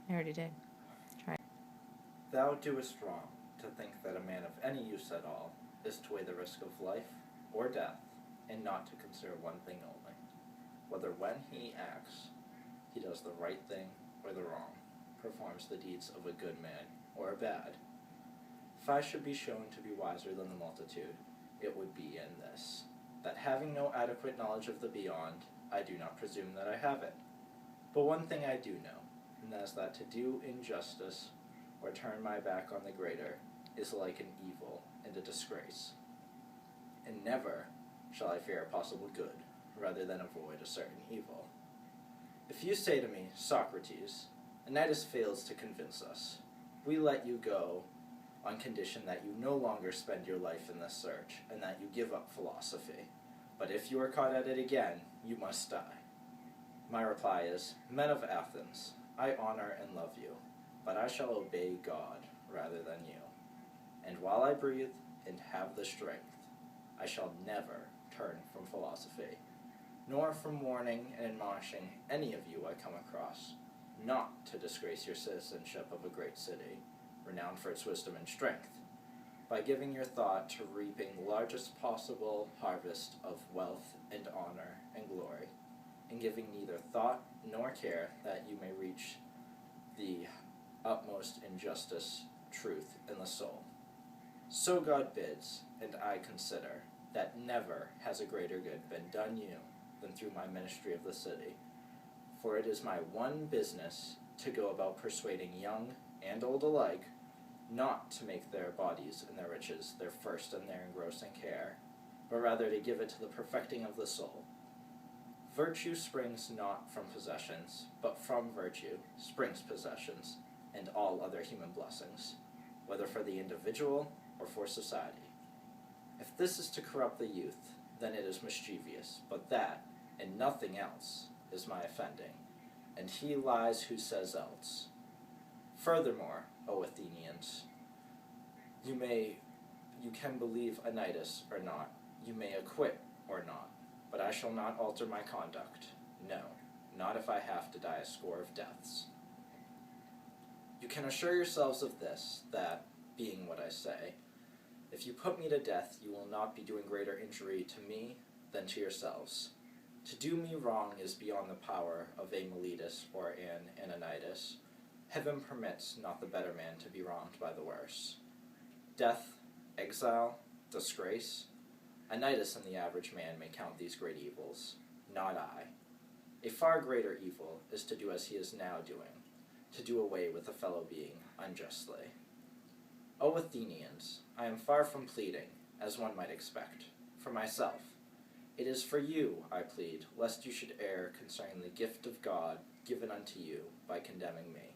I already did. Try. Thou doest wrong to think that a man of any use at all is to weigh the risk of life or death, and not to consider one thing only, whether when he acts he does the right thing or the wrong, performs the deeds of a good man or a bad. If I should be shown to be wiser than the multitude, it would be in this, that having no adequate knowledge of the beyond, I do not presume that I have it. But one thing I do know, and that is that to do injustice or turn my back on the greater is like an evil and a disgrace. And never shall I fear a possible good, rather than avoid a certain evil. If you say to me, Socrates, Anytus fails to convince us, we let you go on condition that you no longer spend your life in this search, and that you give up philosophy. But if you are caught at it again, you must die. My reply is, Men of Athens, I honor and love you, but I shall obey God rather than you. And while I breathe and have the strength, I shall never turn from philosophy, nor from warning and admonishing any of you I come across, not to disgrace your citizenship of a great city, renowned for its wisdom and strength, by giving your thought to reaping the largest possible harvest of wealth and honor and glory, and giving neither thought nor care that you may reach the utmost injustice, truth in the soul. So God bids, and I consider, that never has a greater good been done you than through my ministry of the city. For it is my one business to go about persuading young and old alike not to make their bodies and their riches their first and their engrossing care, but rather to give it to the perfecting of the soul. Virtue springs not from possessions, but from virtue springs possessions and all other human blessings, whether for the individual or for society. If this is to corrupt the youth, then it is mischievous, but that, and nothing else, is my offending, and he lies who says else. Furthermore, O Athenians, you can believe Anytus or not, you may acquit or not, but I shall not alter my conduct, no, not if I have to die a score of deaths. You can assure yourselves of this, that, being what I say, if you put me to death, you will not be doing greater injury to me than to yourselves. To do me wrong is beyond the power of a Meletus or an Anytus. Heaven permits not the better man to be wronged by the worse. Death, exile, disgrace, Anytus and the average man may count these great evils, not I. A far greater evil is to do as he is now doing, to do away with a fellow being unjustly. O Athenians, I am far from pleading, as one might expect, for myself. It is for you I plead, lest you should err concerning the gift of God given unto you by condemning me.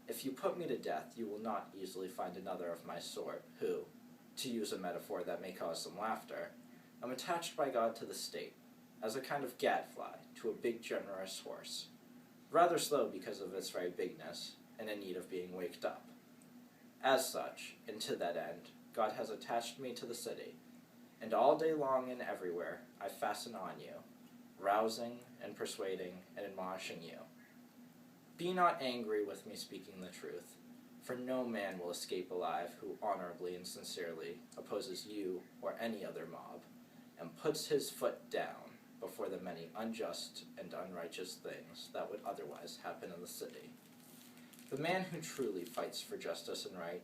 If you put me to death, you will not easily find another of my sort, who, to use a metaphor that may cause some laughter, am attached by God to the state, as a kind of gadfly to a big generous horse, rather slow because of its very bigness, and in need of being waked up. As such, and to that end, God has attached me to the city, and all day long and everywhere I fasten on you, rousing and persuading and admonishing you. Be not angry with me speaking the truth, for no man will escape alive who honorably and sincerely opposes you or any other mob, and puts his foot down before the many unjust and unrighteous things that would otherwise happen in the city. The man who truly fights for justice and right,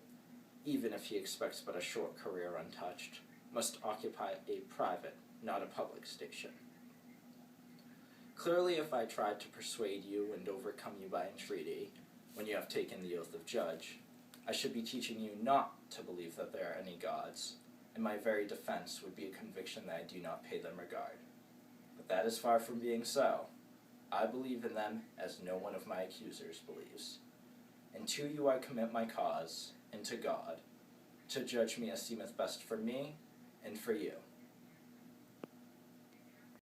even if he expects but a short career untouched, must occupy a private, not a public station. Clearly, if I tried to persuade you and overcome you by entreaty, when you have taken the oath of judge, I should be teaching you not to believe that there are any gods, and my very defense would be a conviction that I do not pay them regard. But that is far from being so. I believe in them as no one of my accusers believes. And to you I commit my cause, and to God, to judge me as seemeth best for me and for you.